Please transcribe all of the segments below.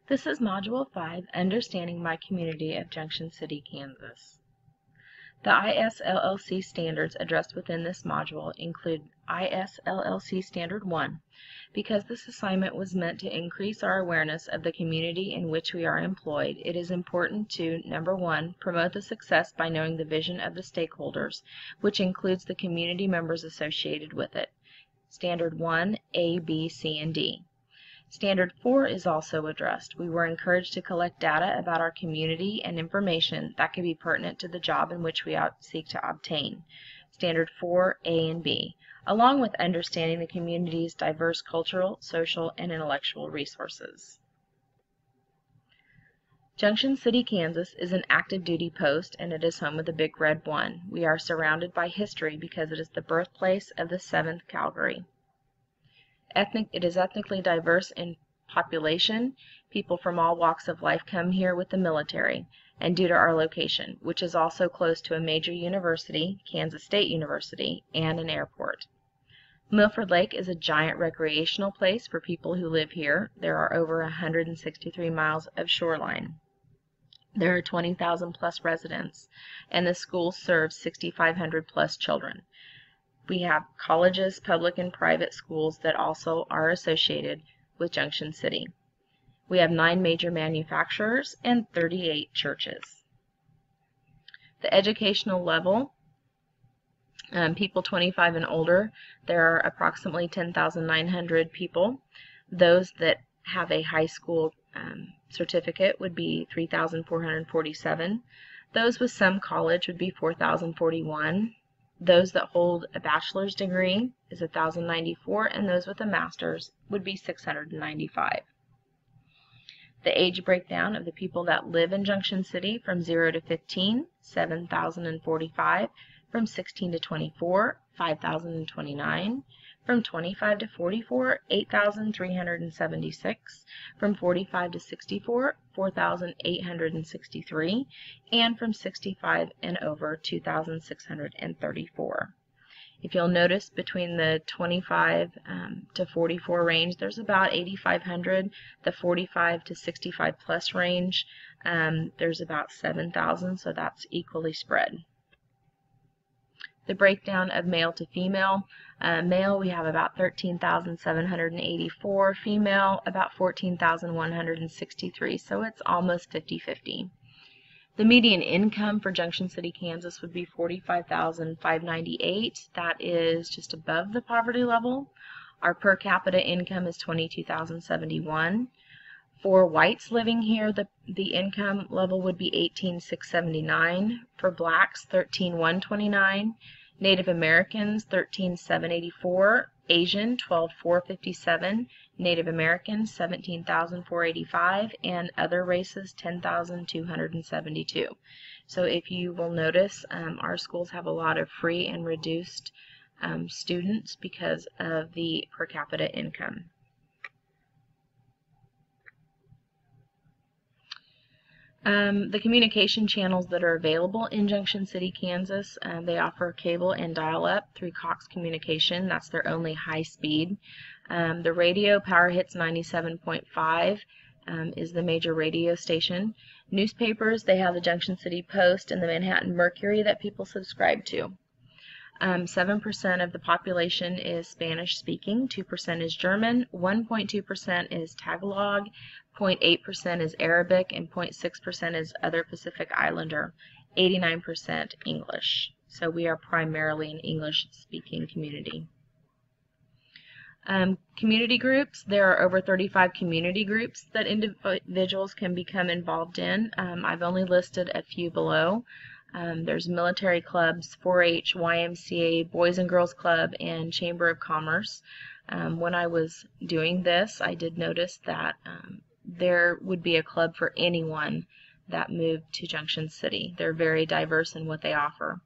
This is Module 5, Understanding My Community of Junction City, Kansas. The ISLLC standards addressed within this module include ISLLC Standard 1. Because this assignment was meant to increase our awareness of the community in which we are employed, it is important to, number 1, promote the success by knowing the vision of the stakeholders, which includes the community members associated with it. Standard 1, A, B, C, and D. Standard 4 is also addressed. We were encouraged to collect data about our community and information that can be pertinent to the job in which we seek to obtain. Standard 4, A and B, along with understanding the community's diverse cultural, social, and intellectual resources. Junction City, Kansas is an active duty post, and it is home of the Big Red 1. We are surrounded by history because it is the birthplace of the 7th Cavalry. It is ethnically diverse in population. People from all walks of life come here with the military, and due to our location, which is also close to a major university, Kansas State University, and an airport. Milford Lake is a giant recreational place for people who live here. There are over 163 miles of shoreline. There are 20,000 plus residents, and the school serves 6,500 plus children. We have colleges, public and private schools that also are associated with Junction City. We have 9 major manufacturers and 38 churches. The educational level, people 25 and older, there are approximately 10,900 people. Those that have a high school certificate would be 3,447. Those with some college would be 4,041. Those that hold a bachelor's degree is 1,094, and those with a master's would be 695. The age breakdown of the people that live in Junction City from 0 to 15, 7,045, from 16 to 24, 5,029, from 25 to 44, 8,376, from 45 to 64, 4,863, and from 65 and over, 2,634. If you'll notice, between the 25 to 44 range, there's about 8,500. The 45 to 65 plus range, there's about 7,000, so that's equally spread. The breakdown of male to female. Male, we have about 13,784. Female, about 14,163. So it's almost 50-50. The median income for Junction City, Kansas would be 45,598. That is just above the poverty level. Our per capita income is 22,071. For whites living here, the income level would be 18,679. For blacks, 13,129. Native Americans, 13,784. Asian, 12,457. Native Americans, 17,485. And other races, 10,272. So if you will notice, our schools have a lot of free and reduced students because of the per capita income. The communication channels that are available in Junction City, Kansas, they offer cable and dial-up through Cox Communication. That's their only high speed. The radio, Power Hits 97.5, is the major radio station. Newspapers, they have the Junction City Post and the Manhattan Mercury that people subscribe to. 7% of the population is Spanish speaking, 2% is German, 1.2% is Tagalog, 0.8% is Arabic, and 0.6% is other Pacific Islander, 89% English. So we are primarily an English speaking community. Community groups, there are over 35 community groups that individuals can become involved in. I've only listed a few below. There's military clubs, 4-H, YMCA, Boys and Girls Club, and Chamber of Commerce. When I was doing this, I did notice that there would be a club for anyone that moved to Junction City. They're very diverse in what they offer.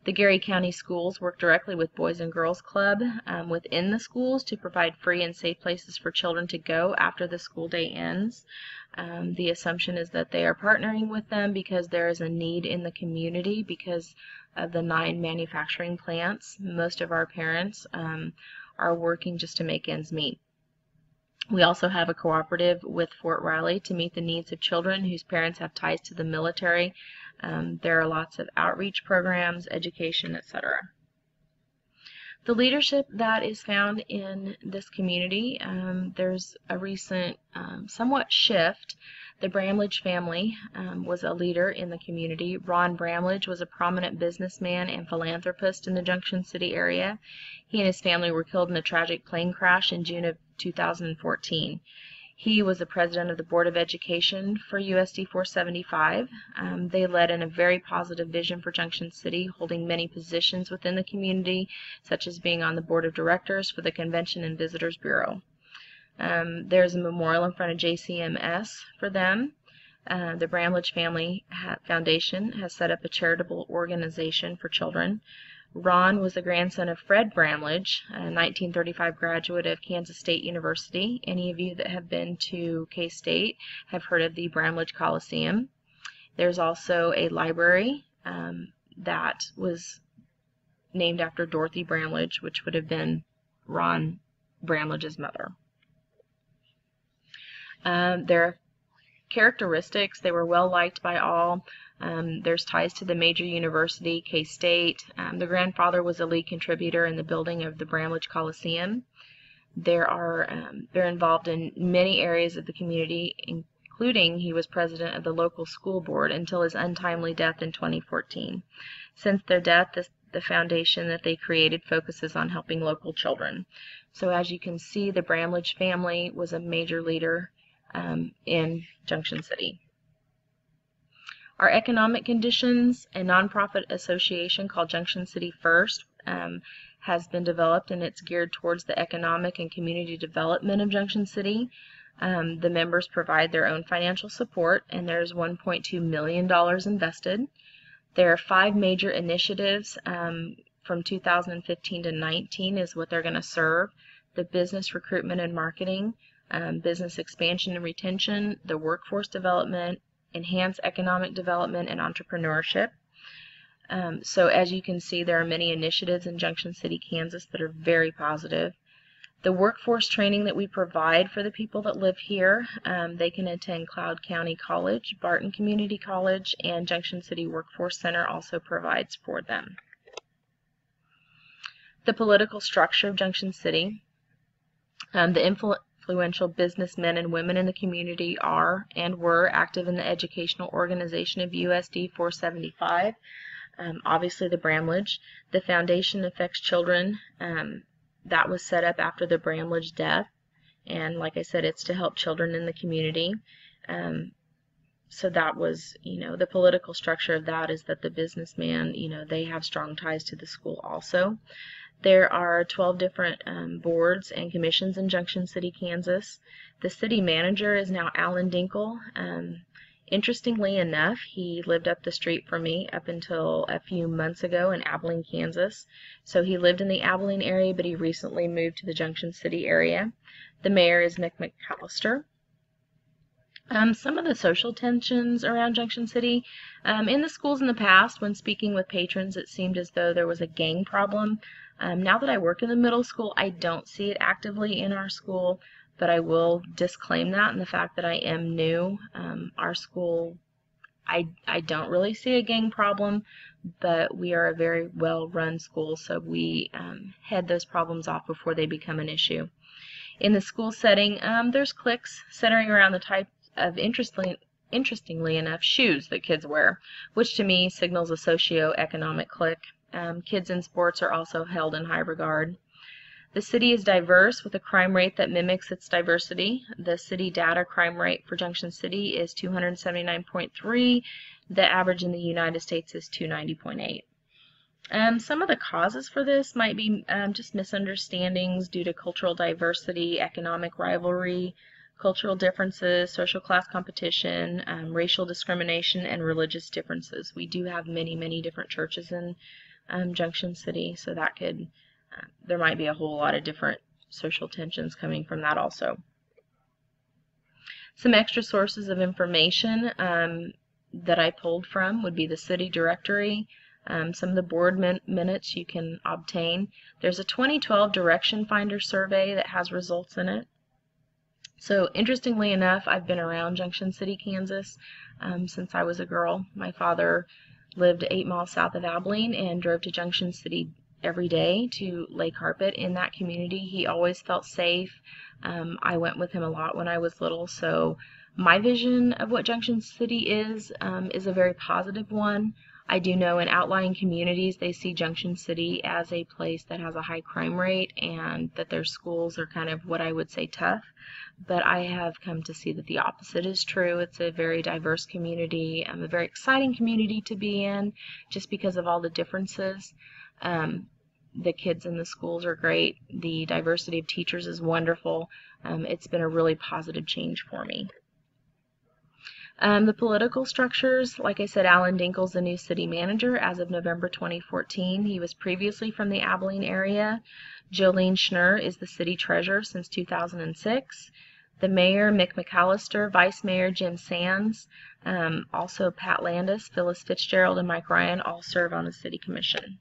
The Geary County Schools work directly with Boys and Girls Club within the schools to provide free and safe places for children to go after the school day ends. The assumption is that they are partnering with them because there is a need in the community because of the 9 manufacturing plants. Most of our parents are working just to make ends meet. We also have a cooperative with Fort Riley to meet the needs of children whose parents have ties to the military. There are lots of outreach programs, education, etc. The leadership that is found in this community, there's a recent somewhat shift. The Bramlage family was a leader in the community. Ron Bramlage was a prominent businessman and philanthropist in the Junction City area. He and his family were killed in a tragic plane crash in June of 2014. He was the president of the Board of Education for USD 475. They led in a very positive vision for Junction City, holding many positions within the community, such as being on the board of directors for the Convention and Visitors Bureau. There's a memorial in front of JCMS for them. The Bramlage Family Foundation has set up a charitable organization for children. Ron was the grandson of Fred Bramlage, a 1935 graduate of Kansas State University. Any of you that have been to K-State have heard of the Bramlage Coliseum. There's also a library that was named after Dorothy Bramlage, which would have been Ron Bramlage's mother. Their characteristics: they were well liked by all. There's ties to the major university, K-State. The grandfather was a lead contributor in the building of the Bramlage Coliseum. They're involved in many areas of the community, including he was president of the local school board until his untimely death in 2014. Since their death, the foundation that they created focuses on helping local children. So as you can see, the Bramlage family was a major leader in Junction City. Our economic conditions, a nonprofit association called Junction City First has been developed, and it's geared towards the economic and community development of Junction City. The members provide their own financial support, and there's $1.2 million invested. There are 5 major initiatives from 2015 to 19 is what they're going to serve: the business recruitment and marketing, business expansion and retention, the workforce development, enhance economic development, and entrepreneurship. So as you can see, there are many initiatives in Junction City, Kansas that are very positive. The workforce training that we provide for the people that live here, they can attend Cloud County College, Barton Community College, and Junction City Workforce Center also provides for them. The political structure of Junction City. The influential businessmen and women in the community are and were active in the educational organization of USD 475. Obviously the Bramlage. The foundation affects children. That was set up after the Bramlage death, and like I said, it's to help children in the community. So that was, the political structure of that is that the businessman, they have strong ties to the school also. There are 12 different boards and commissions in Junction City, Kansas. The city manager is now Alan Dinkle. Interestingly enough, he lived up the street from me up until a few months ago in Abilene, Kansas. So he lived in the Abilene area, but he recently moved to the Junction City area. The mayor is Nick McAllister. Some of the social tensions around Junction City. In the schools in the past, when speaking with patrons, it seemed as though there was a gang problem. Now that I work in the middle school, I don't see it actively in our school, but I will disclaim that in the fact that I am new. Our school, I don't really see a gang problem, but we are a very well-run school, so we head those problems off before they become an issue. In the school setting, there's cliques centering around the type of, interestingly enough, shoes that kids wear, which to me signals a socio-economic clique. Kids in sports are also held in high regard. The city is diverse with a crime rate that mimics its diversity. The city data crime rate for Junction City is 279.3. The average in the United States is 290.8. Some of the causes for this might be just misunderstandings due to cultural diversity, economic rivalry, cultural differences, social class competition, racial discrimination, and religious differences. We do have many, many different churches in Junction City, so that could, there might be a whole lot of different social tensions coming from that also. Some extra sources of information that I pulled from would be the city directory. Some of the board minutes you can obtain. There's a 2012 Direction Finder survey that has results in it. So interestingly enough, I've been around Junction City, Kansas since I was a girl. My father lived 8 miles south of Abilene and drove to Junction City every day to lay carpet in that community. He always felt safe. I went with him a lot when I was little, so my vision of what Junction City is a very positive one. I do know in outlying communities they see Junction City as a place that has a high crime rate and that their schools are kind of what I would say tough. But I have come to see that the opposite is true. It's a very diverse community, a very exciting community to be in just because of all the differences. The kids in the schools are great. The diversity of teachers is wonderful. It's been a really positive change for me. The political structures, like I said, Alan Dinkle's the new city manager as of November 2014. He was previously from the Abilene area. Jolene Schnur is the city treasurer since 2006. The mayor, Mick McAllister, vice mayor, Jim Sands, also Pat Landis, Phyllis Fitzgerald, and Mike Ryan all serve on the city commission.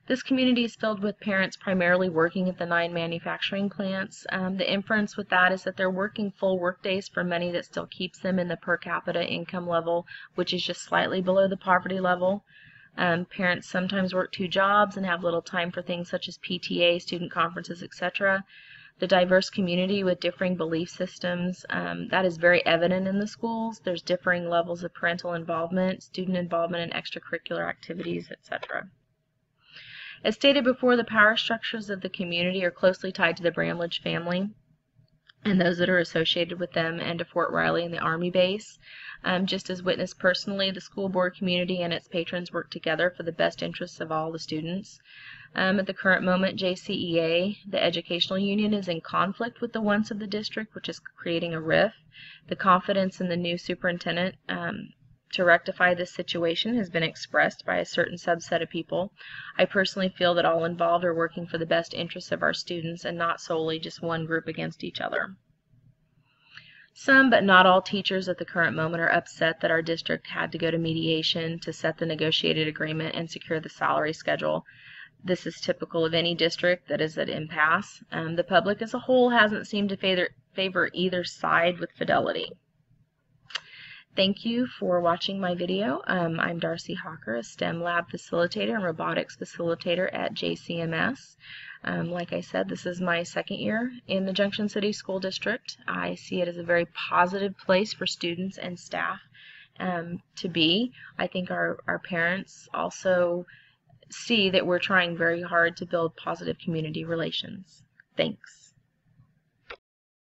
This community is filled with parents primarily working at the 9 manufacturing plants. The inference with that is that they're working full work days for money that still keeps them in the per capita income level, which is just slightly below the poverty level. Parents sometimes work 2 jobs and have little time for things such as PTA, student conferences, etc. The diverse community with differing belief systems, that is very evident in the schools. There's differing levels of parental involvement, student involvement in extracurricular activities, etc. As stated before, the power structures of the community are closely tied to the Bramlage family and those that are associated with them and to Fort Riley and the Army base. Just as witnessed personally, the school board community and its patrons work together for the best interests of all the students. At the current moment, JCEA, the educational union, is in conflict with the wants of the district, which is creating a rift. The confidence in the new superintendent to rectify this situation has been expressed by a certain subset of people. I personally feel that all involved are working for the best interests of our students and not solely just one group against each other. Some, but not all, teachers at the current moment are upset that our district had to go to mediation to set the negotiated agreement and secure the salary schedule. This is typical of any district that is at impasse. The public as a whole hasn't seemed to favor either side with fidelity. Thank you for watching my video. I'm Darcy Hawker, a STEM lab facilitator and robotics facilitator at JCMS. Like I said, this is my 2nd year in the Junction City School District. I see it as a very positive place for students and staff to be. I think our parents also see that we're trying very hard to build positive community relations. Thanks.